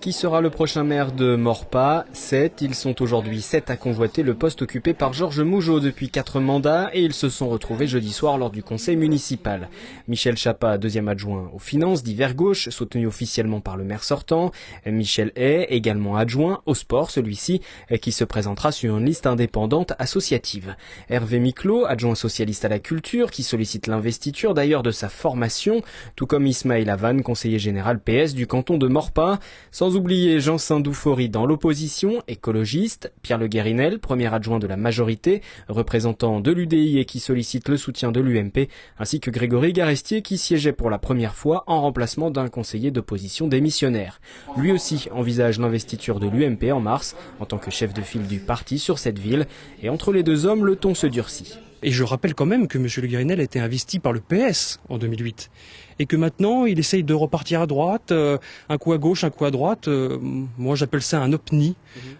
Qui sera le prochain maire de Maurepas? 7. Ils sont aujourd'hui 7 à convoiter le poste occupé par Georges Mougeot depuis 4 mandats et ils se sont retrouvés jeudi soir lors du conseil municipal. Michel Chapa, deuxième adjoint aux finances, dit vert gauche, soutenu officiellement par le maire sortant. Michel Hay, également adjoint au sport, celui-ci, qui se présentera sur une liste indépendante associative. Hervé Miclot, adjoint socialiste à la culture, qui sollicite l'investiture d'ailleurs de sa formation, tout comme Ismaël Havane, conseiller général PS du canton de Maurepas. Sans oublier Jean Saint-Doufori dans l'opposition, écologiste, Pierre Le Guérinel, premier adjoint de la majorité, représentant de l'UDI et qui sollicite le soutien de l'UMP, ainsi que Grégory Garestier qui siégeait pour la première fois en remplacement d'un conseiller d'opposition démissionnaire. Lui aussi envisage l'investiture de l'UMP en mars, en tant que chef de file du parti sur cette ville, et entre les deux hommes, le ton se durcit. Et je rappelle quand même que M. Le Guérinel a été investi par le PS en 2008. Et que maintenant, il essaye de repartir à droite, un coup à gauche, un coup à droite. Moi, j'appelle ça un OPNI,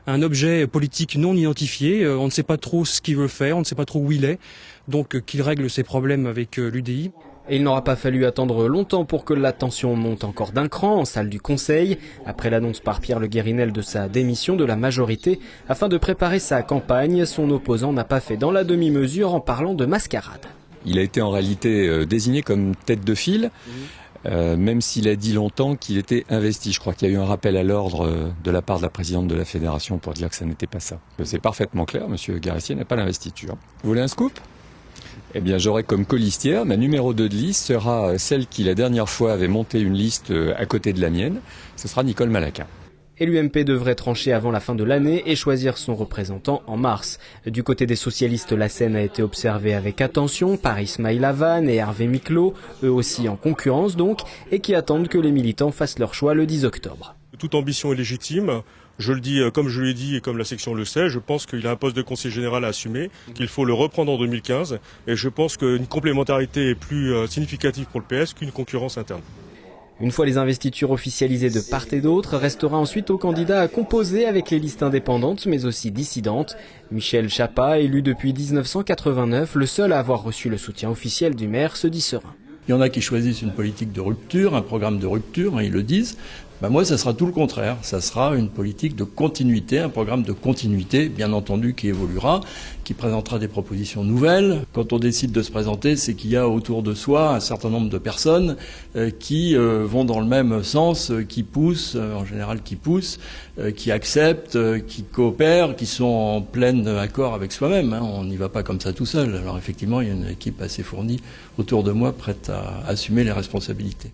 un objet politique non identifié. On ne sait pas trop ce qu'il veut faire, on ne sait pas trop où il est. Donc, qu'il règle ses problèmes avec l'UDI. Et il n'aura pas fallu attendre longtemps pour que la tension monte encore d'un cran en salle du Conseil, après l'annonce par Pierre Le Guérinel de sa démission de la majorité. Afin de préparer sa campagne, son opposant n'a pas fait dans la demi-mesure en parlant de mascarade. Il a été en réalité désigné comme tête de file, même s'il a dit longtemps qu'il était investi. Je crois qu'il y a eu un rappel à l'ordre de la part de la présidente de la fédération pour dire que ça n'était pas ça. C'est parfaitement clair, M. Garestier n'a pas l'investiture. Vous voulez un scoop ? Eh bien, j'aurai comme colistière, ma numéro 2 de liste sera celle qui la dernière fois avait monté une liste à côté de la mienne. Ce sera Nicole Malaquin. Et l'UMP devrait trancher avant la fin de l'année et choisir son représentant en mars. Du côté des socialistes, la scène a été observée avec attention par Ismaël Havane et Hervé Miclot, eux aussi en concurrence donc, et qui attendent que les militants fassent leur choix le 10 octobre. Toute ambition est légitime. Je le dis comme je l'ai dit et comme la section le sait, je pense qu'il a un poste de conseiller général à assumer, qu'il faut le reprendre en 2015 et je pense qu'une complémentarité est plus significative pour le PS qu'une concurrence interne. Une fois les investitures officialisées de part et d'autre, restera ensuite aux candidats à composer avec les listes indépendantes mais aussi dissidentes. Michel Chapa, élu depuis 1989, le seul à avoir reçu le soutien officiel du maire, se dit serein. Il y en a qui choisissent une politique de rupture, un programme de rupture, ils le disent. Moi, ça sera tout le contraire. Ça sera une politique de continuité, un programme de continuité, bien entendu, qui évoluera, qui présentera des propositions nouvelles. Quand on décide de se présenter, c'est qu'il y a autour de soi un certain nombre de personnes qui vont dans le même sens, qui poussent, en général qui poussent, qui acceptent, qui coopèrent, qui sont en plein accord avec soi-même. On n'y va pas comme ça tout seul. Alors effectivement, il y a une équipe assez fournie autour de moi, prête à assumer les responsabilités.